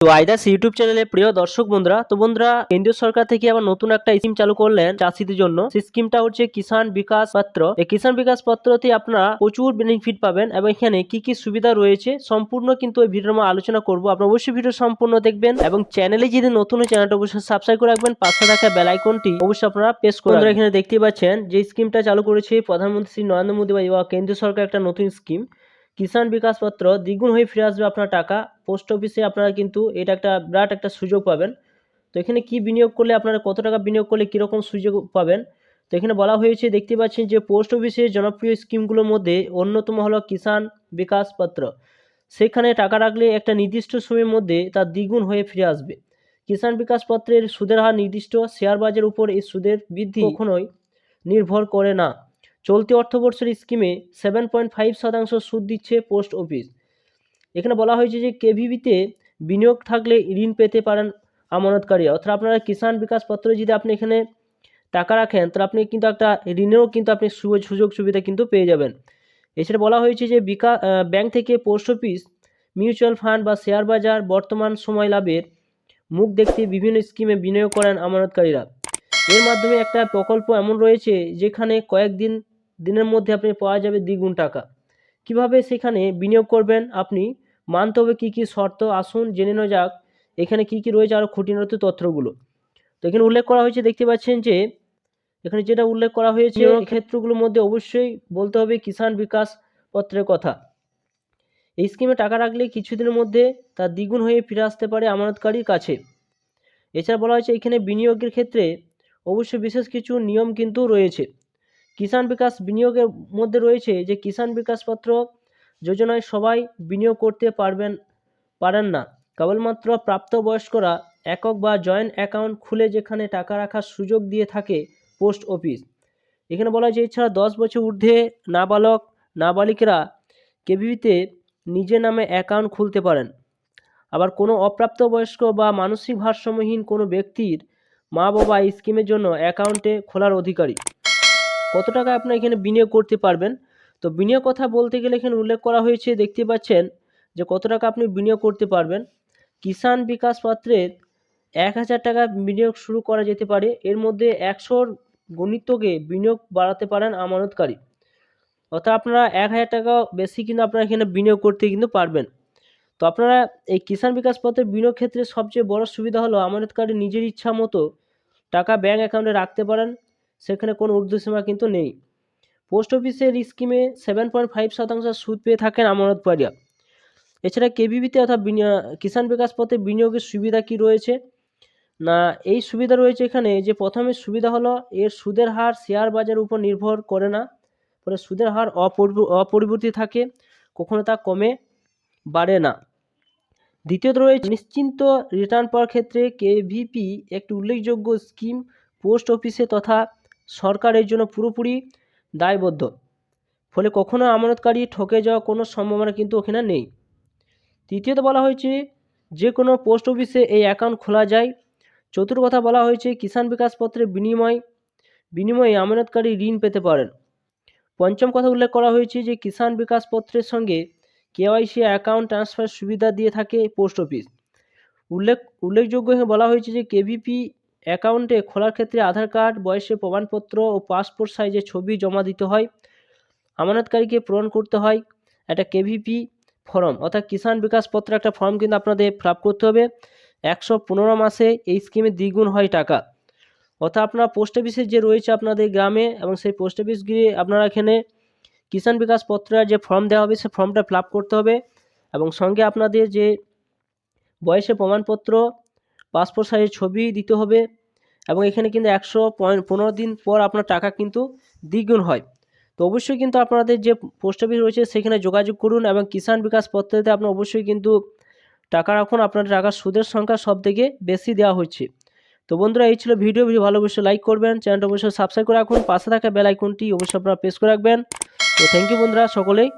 তো আইদাস ইউটিউব চ্যানেলে প্রিয় দর্শক বন্ধুরা, তো বন্ধুরা কেন্দ্রীয় সরকার থেকে আবার নতুন একটা স্কিম চালু করলেন চাষীদের জন্য। সেই স্কিমটা হচ্ছে কিষাণ বিকাশ পত্র। এই কিষাণ বিকাশ পত্রতে আপনারা প্রচুর বেনিফিট পাবেন এবং এখানে কি কি সুবিধা রয়েছে সম্পূর্ণ কিন্তু এই ভিডিওর মধ্যে আলোচনা করব। আপনারা অবশ্যই ভিডিও সম্পূর্ণ দেখবেন এবং চ্যানেলে যদি নতুন হয় চ্যানেলটা অবশ্যই সাবস্ক্রাইব করে রাখবেন, পাশে থাকা বেল আইকনটি অবশ্যই আপনারা প্রেস করে রাখবেন। এখানে দেখতে পাচ্ছেন যে স্কিমটা চালু করেছে প্রধানমন্ত্রী শ্রী নরেন্দ্র মোদী বা কেন্দ্রীয় সরকার, একটা নতুন স্কিম কিষাণ বিকাশ পত্র। দ্বিগুণ হয়ে ফিরে আসবে আপনার টাকা পোস্ট অফিসে। আপনারা কিন্তু এটা একটা বিরাট একটা সুযোগ পাবেন। তো এখানে কি বিনিয়োগ করলে আপনারা কত টাকা বিনিয়োগ করলে কীরকম সুযোগ পাবেন, তো এখানে বলা হয়েছে দেখতে পাচ্ছেন যে পোস্ট অফিসের জনপ্রিয় স্কিমগুলোর মধ্যে অন্যতম হলো কিষাণ বিকাশ পত্র। সেখানে টাকা রাখলে একটা নির্দিষ্ট সময়ের মধ্যে তার দ্বিগুণ হয়ে ফিরে আসবে। কিষাণ বিকাশ পত্রের সুদের হার নির্দিষ্ট, শেয়ার বাজারের উপর এই সুদের বৃদ্ধি কখনোই নির্ভর করে না। চলতি অর্থবর্ষের স্কিমে 7.5% সুদ দিচ্ছে পোস্ট অফিস। এখানে বলা হয়েছে যে কেভিবিতে বিনিয়োগ থাকলে ঋণ পেতে পারেন আমানতকারীরা। অর্থাৎ আপনারা কিষাণ বিকাশ পত্রে যদি আপনি এখানে টাকা রাখেন তাহলে আপনি কিন্তু একটা ঋণেও কিন্তু আপনি সুযোগ সুবিধা কিন্তু পেয়ে যাবেন। এছাড়া বলা হয়েছে যে ব্যাংক থেকে পোস্ট অফিস, মিউচুয়াল ফান্ড বা শেয়ার বাজার বর্তমান সময় লাভের মুখ দেখতে বিভিন্ন স্কিমে বিনিয়োগ করেন আমানতকারীরা। এর মাধ্যমে একটা প্রকল্প এমন রয়েছে যেখানে দিনের মধ্যে আপনি পাওয়া যাবে দ্বিগুণ টাকা। কিভাবে সেখানে বিনিয়োগ করবেন আপনি, মানতে হবে কী কী শর্ত, আসুন জেনে নেওয়া যাক এখানে কি কি রয়েছে আরও খুঁটিনাটি তথ্যগুলো। তো এখানে উল্লেখ করা হয়েছে দেখতে পাচ্ছেন যে এখানে যেটা উল্লেখ করা হয়েছে ক্ষেত্রগুলোর মধ্যে অবশ্যই বলতে হবে কিষাণ বিকাশ পত্রের কথা। এই স্কিমে টাকা রাখলে কিছুদিনের মধ্যে তার দ্বিগুণ হয়ে ফিরে আসতে পারে আমানতকারীর কাছে। এছাড়া বলা হয়েছে এখানে বিনিয়োগের ক্ষেত্রে অবশ্যই বিশেষ কিছু নিয়ম কিন্তু রয়েছে। কিষাণ বিকাশ বিনিয়োগের মধ্যে রয়েছে যে কিষাণ বিকাশ পত্র যোজনায় সবাই বিনিয়োগ করতে পারেন না। কেবলমাত্র প্রাপ্তবয়স্করা একক বা জয়েন্ট অ্যাকাউন্ট খুলে যেখানে টাকা রাখার সুযোগ দিয়ে থাকে পোস্ট অফিস। এখানে বলা হয়েছে এছাড়া 10 বছর ঊর্ধ্বে নাবালক নাবালিকারা কেভিবিতে নিজের নামে অ্যাকাউন্ট খুলতে পারেন। আবার কোনো অপ্রাপ্তবয়স্ক বা মানসিক ভারসাম্যহীন কোনো ব্যক্তির মা বাবা এই স্কিমের জন্য অ্যাকাউন্টে খোলার অধিকারী। কত টাকা আপনি এখানে বিনিয়োগ করতে পারবেন, তো বিনিয়োগ কথা বলতে গেলে এখানে উল্লেখ করা হয়েছে দেখতে পাচ্ছেন যে কত টাকা আপনি বিনিয়োগ করতে পারবেন। কিষাণ বিকাশ পত্রের 1000 টাকা বিনিয়োগ শুরু করা যেতে পারে। এর মধ্যে 100 গণিতকে বিনিয়োগ বাড়াতে পারেন আমানতকারী। অর্থাৎ আপনারা 1000 টাকা বেশি কিন্তু আপনারা এখানে বিনিয়োগ করতে কিন্তু পারবেন। তো আপনারা এই কিষাণ বিকাশ পত্রের বিনিয়োগ ক্ষেত্রে সবচেয়ে বড় সুবিধা হলো আমানতকারী নিজের ইচ্ছা মতো টাকা ব্যাঙ্ক অ্যাকাউন্টে রাখতে পারেন, সেখানে কোনো ঊর্ধ্বসীমা কিন্তু নেই। পোস্ট অফিসের স্কিমে 7.5% সুদ পেয়ে থাকেন আমানতকারীরা। এছাড়া কেভিবিতে অর্থাৎ কিষাণ বিকাশ পত্রে বিনিয়োগের সুবিধা কি রয়েছে না, এই সুবিধা রয়েছে এখানে যে প্রথমে সুবিধা হলো এর সুদের হার শেয়ার বাজারের উপর নির্ভর করে না। পরে সুদের হার অপরিবর্তিত থাকে, কখনো তা কমে বাড়ে না। দ্বিতীয়ত রয়েছে নিশ্চিন্ত রিটার্ন পাওয়ার ক্ষেত্রে কেভিপি একটি উল্লেখযোগ্য স্কিম। পোস্ট অফিসে তথা সরকারের জন্য পুরোপুরি দায়বদ্ধ, ফলে কখনো আমানতকারী ঠকে যাওয়ার কোনো সম্ভাবনা কিন্তু ওখানে নেই। তৃতীয়ত বলা হয়েছে যে কোনো পোস্ট অফিসে এই অ্যাকাউন্ট খোলা যায়। চতুর্থ কথা বলা হয়েছে কিষাণ বিকাশ পত্রের বিনিময়ে আমানতকারী ঋণ পেতে পারেন। পঞ্চম কথা উল্লেখ করা হয়েছে যে কিষাণ বিকাশ পত্রের সঙ্গে কেওয়াইসি অ্যাকাউন্ট ট্রান্সফার সুবিধা দিয়ে থাকে পোস্ট অফিস। উল্লেখযোগ্য বলা হয়েছে যে কেভিপি অ্যাকাউন্টে খোলার ক্ষেত্রে আধার কার্ড, বয়সের প্রমাণপত্র ও পাসপোর্ট সাইজের ছবি জমা দিতে হয়। আমানতকারীকে পূরণ করতে হয় একটা কেভিপি ফর্ম, অর্থাৎ কিষাণ বিকাশ পত্র একটা ফর্ম কিন্তু আপনাদের ফিল আপ করতে হবে। 115 মাসে এই স্কিমে দ্বিগুণ হয় টাকা। অর্থাৎ আপনার পোস্ট অফিসে যে রয়েছে আপনাদের গ্রামে এবং সেই পোস্ট অফিস গিয়ে আপনারা এখানে কিষাণ বিকাশ পত্রের যে ফর্ম দেওয়া হবে সেই ফর্মটা ফিল আপ করতে হবে এবং সঙ্গে আপনাদের যে বয়সের প্রমাণপত্র, পাসপোর্ট সাইজের ছবি দিতে হবে এবং এখানে কিন্তু 115 দিন পর আপনার টাকা কিন্তু দ্বিগুণ হয়। তো অবশ্যই কিন্তু আপনাদের যে পোস্ট অফিস রয়েছে সেখানে যোগাযোগ করুন এবং কিষাণ বিকাশ পত্রতে আপনার অবশ্যই কিন্তু টাকা রাখুন। আপনার টাকার সুদের সংখ্যা সব থেকে বেশি দেওয়া হচ্ছে। তো বন্ধুরা এই ছিল ভিডিও ভালো অবশ্যই লাইক করবেন, চ্যানেলটা অবশ্যই সাবস্ক্রাইব করে রাখুন, পাশে থাকা বেল আইকনটি অবশ্যই আপনারা প্রেস করে রাখবেন। তো থ্যাংক ইউ বন্ধুরা সকলেই।